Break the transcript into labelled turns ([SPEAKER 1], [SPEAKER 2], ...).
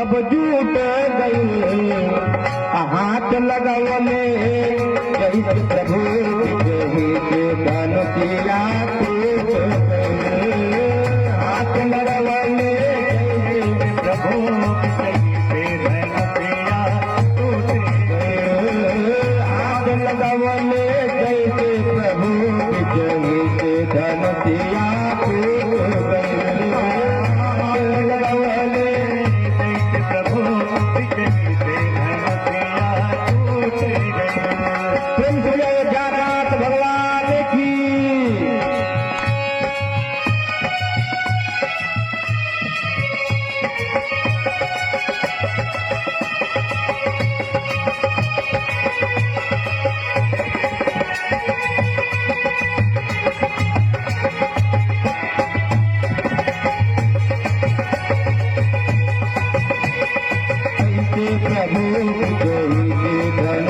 [SPEAKER 1] सब जूट गई हाथ लगावले जैसे प्रभु जैसे धन दिया टूट गई हाथ लगावले जैसे प्रभु जैसे धन दिया टूट गई हाथ लगावले जैसे प्रभु जैसे धन दिया टूट गई प्रभु जय धन